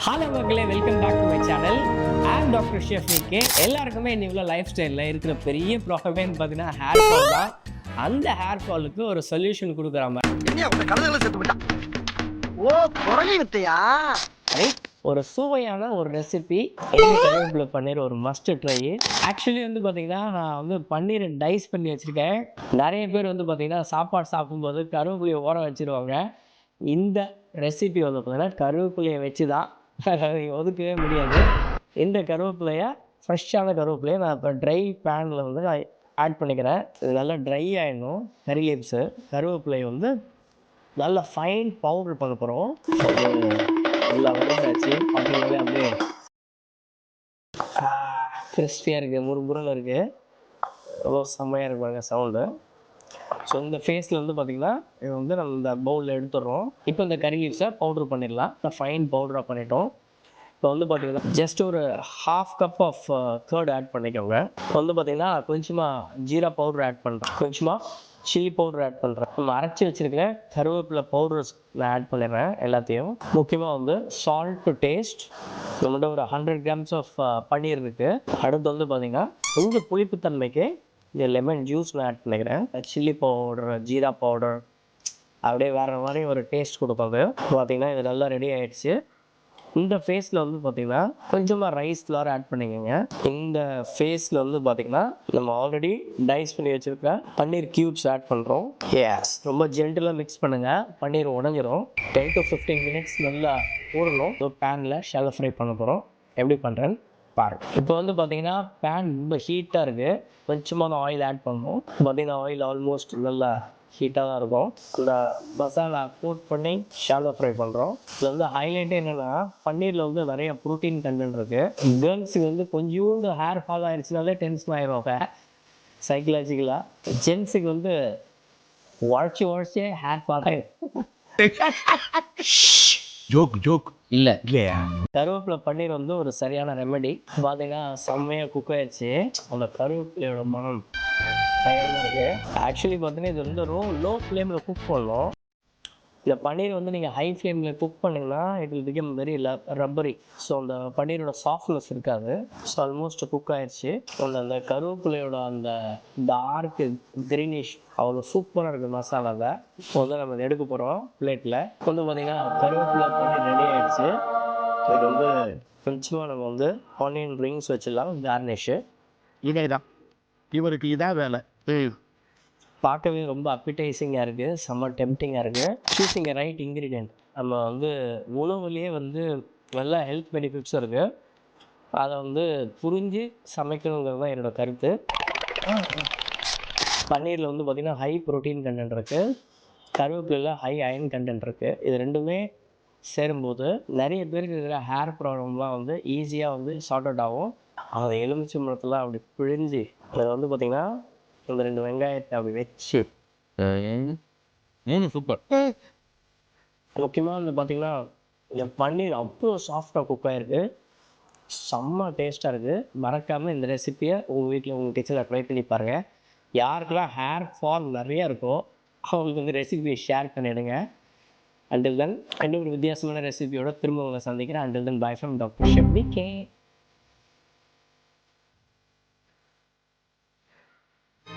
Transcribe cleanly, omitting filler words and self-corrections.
Hello மக்களே, welcome back to my channel. I'm doctor chef VK. எல்லாருக்குமே இன்னைக்கு லைஃப் ஸ்டைலில் இருக்கிற பெரிய ப்ராப்ளமேன்னு பார்த்தீங்கன்னா ஹேர் ஃபால் தான். அந்த ஹேர் ஃபாலுக்கு ஒரு சொல்யூஷன் கொடுக்குற ஒரு சுவையான ஒரு ரெசிபி கருவேப்பிலை பன்னீர் ஒரு மஸ்ட் ட்ரை. ஆக்சுவலி வந்து பார்த்தீங்கன்னா நான் வந்து பன்னீரை டைஸ் பண்ணி வச்சுருக்கேன். நிறைய பேர் வந்து பார்த்தீங்கன்னா சாப்பாடு சாப்பிடும்போது கருவேப்பிலையை ஓரம் வச்சுருவாங்க. இந்த ரெசிபி வந்து பார்த்தீங்கன்னா கருவேப்பிலையை வச்சு தான் நீங்கள் ஒதுக்கவே முடியாது. இந்த கருவேப்பிலையை ஃப்ரெஷ்ஷான கருவேப்பிலையை நான் இப்போ ட்ரை பேனில் வந்து நான் ஆட் பண்ணிக்கிறேன். இது நல்லா ட்ரை ஆகிடணும். கறி லீவ்ஸு கருவேப்பிலையை வந்து நல்லா ஃபைன் பவுடர் பண்ண போகிறோம். நல்லா வறுத்தாச்சு. அப்படியே அப்படியே கிறிஸ்பியாக இருக்குது, முறுமுறுன்னு இருக்குது, ரொம்ப செம்மையாக இருக்கு பாருங்க சவுண்டு. ஸோ இந்த ஃபேஸில் வந்து பார்த்திங்கன்னா இது வந்து நம்ம இந்த பவுலில் எடுத்துடுறோம். இப்போ இந்த கறி லீவ்ஸை பவுட்ரு பண்ணிடலாம். ஃபைன் பவுடராக பண்ணிட்டோம். இப்போ வந்து பார்த்திங்கன்னா ஜஸ்ட் ஒரு half cup of curd add பண்ணிக்கோங்க. இப்போ வந்து பார்த்திங்கன்னா கொஞ்சமாக ஜீரா பவுடர் ஆட் பண்ணுறேன், கொஞ்சமாக சில்லி பவுடர் ஆட் பண்ணுறேன். நம்ம அரைச்சி வச்சுருக்கேன் கருவேப்பிலை பவுடர்ஸ் நான் ஆட் பண்ணிடுறேன் எல்லாத்தையும். முக்கியமாக வந்து சால்ட் டு டேஸ்ட். நம்மகிட்ட ஒரு 100 கிராம்ஸ் ஆஃப் பன்னீர் இருக்குது. அடுத்து வந்து பார்த்திங்கன்னா கொஞ்சம் புளிப்புத்தன்மைக்கு இந்த லெமன் ஜூஸ் நான் ஆட் பண்ணிக்கிறேன். சில்லி பவுடர், ஜீரா பவுடர் அப்படியே வேறு மாதிரி ஒரு டேஸ்ட் கொடுப்பாங்க. பார்த்திங்கன்னா இது நல்லா ரெடி ஆகிடுச்சு. இந்த ஃபேஸில் வந்து பார்த்திங்கன்னா கொஞ்சமாக ரைஸ் ஃப்ளவர் ஆட் பண்ணிக்கோங்க. இந்த ஃபேஸில் வந்து பார்த்திங்கன்னா நம்ம ஆல்ரெடி டைஸ் பண்ணி வச்சுருக்க பன்னீர் க்யூப்ஸ் ஆட் பண்ணுறோம். எஸ், ரொம்ப ஜென்டலாக மிக்ஸ் பண்ணுங்கள், பன்னீர் உடஞ்சிரும். 10 to 15 மினிட்ஸ் நல்லா ஊறணும். பேனில் ஷாலோ ஃப்ரை பண்ண போகிறோம். எப்படி பண்ணுறேன்னு பாருங்கள். இப்போ வந்து பார்த்திங்கன்னா பேன் ரொம்ப ஹீட்டாக இருக்குது. கொஞ்சமாக ஆயில் ஆட் பண்ணணும். பார்த்திங்கன்னா ஆயில் ஆல்மோஸ்ட் நல்லா ஹீட்டாக தான் இருக்கும். இந்த மசாலா கோட் பண்ணி ஷாலோ ஃப்ரை பண்ணுறோம். இதில் வந்து ஹைலைட்டே என்னென்னா பன்னீரில் வந்து நிறைய ப்ரோட்டீன் கண்டென்ட் இருக்குது. கேர்ள்ஸுக்கு வந்து கொஞ்சோண்டு ஹேர் ஃபால் ஆகிடுச்சுனாலே டென்ஷன் ஆகிடுவாங்க சைக்கலாஜிக்கலாக. ஜென்ஸுக்கு வந்து உழைச்சி ஹேர் ஃபால் ஆகிடும். ஜோக் இல்லை இல்லையா? கருவேப்பிலை பன்னீர் வந்து ஒரு சரியான ரெமெடி. பார்த்தீங்கன்னா செம்மையாக குக் ஆயிடுச்சு. அந்த கருவேப்பிலையோட மனம் பயங்கரமாக இருக்குது. ஆக்சுவலி பார்த்தீங்கன்னா இது வந்து லோ ஃப்ளேமில் குக் பண்ணணும். இந்த பன்னீர் வந்து நீங்கள் ஹை ஃப்ளேமில் குக் பண்ணிங்கன்னா it will become very rubbery. So அந்த பன்னீரோட சாஃப்ட்னஸ் இருக்காது. ஸோ ஆல்மோஸ்ட் குக் ஆயிடுச்சு. அந்த கருவேப்பிலையோட அந்த டார்க் கிரீனிஷ் அவ்வளோ சூப்பராக இருக்குது மசாலாவில். இப்போ வந்து நம்ம இதை எடுக்க போகிறோம் பிளேட்டில். இப்போ வந்து பார்த்திங்கன்னா கருவேப்பிலை பன்னீர் ரெடி ஆகிடுச்சு. இது வந்து கொஞ்சமாக நம்ம வந்து ஆனியன் ரிங்ஸ் வச்சிடலாம் கார்னிஷு. இதே தான் இவருக்கு இதான் வேலை. பார்க்கவே ரொம்ப அப்பிடைசிங்காக இருக்குது, செம்ம டெம்டிங்காக இருக்குது. சூஸிங் எ ரைட் இன்க்ரீடியன்ட். நம்ம வந்து உணவுலேயே வந்து நல்ல ஹெல்த் பெனிஃபிட்ஸும் இருக்குது. அதை வந்து புரிஞ்சு சமைக்கணுங்கிறது தான் என்னோடய கருத்து. பன்னீரில் வந்து பார்த்திங்கன்னா ஹை ப்ரோட்டீன் கண்டென்ட் இருக்குது, கருவேப்பிலையில் ஹை அயன் கண்டென்ட் இருக்குது. இது ரெண்டுமே சேரும்போது நிறைய பேருக்கு இருக்கிற ஹேர் ப்ராப்ளம்லாம் வந்து ஈஸியாக வந்து சார்ட் அவுட் ஆகும். அதை எலுமிச்சை மரத்தில் அப்படி பிழிஞ்சு அதை வந்து பார்த்திங்கன்னா இந்த 2 வெங்காயத்தை அப்படி வச்சு சூப்பர். முக்கியமாக வந்து பார்த்திங்கன்னா இந்த பன்னீர் அவ்வளோ சாஃப்டாக குக் ஆகிருக்கு, செம்ம டேஸ்ட்டாக இருக்குது. மறக்காமல் இந்த ரெசிப்பியை உங்கள் வீட்டில் உங்கள் கிச்சனில் ட்ரை பண்ணி பாருங்கள். யாருக்கெல்லாம் ஹேர் ஃபால் நிறையா இருக்கோ அவங்களுக்கு வந்து ரெசிபியை ஷேர் பண்ணிவிடுங்க. அண்டில் தென் இன்னொரு வித்தியாசமான ரெசிபியோட திரும்ப உங்களை சந்திக்கிறேன். Until then bye from doctor chef VK.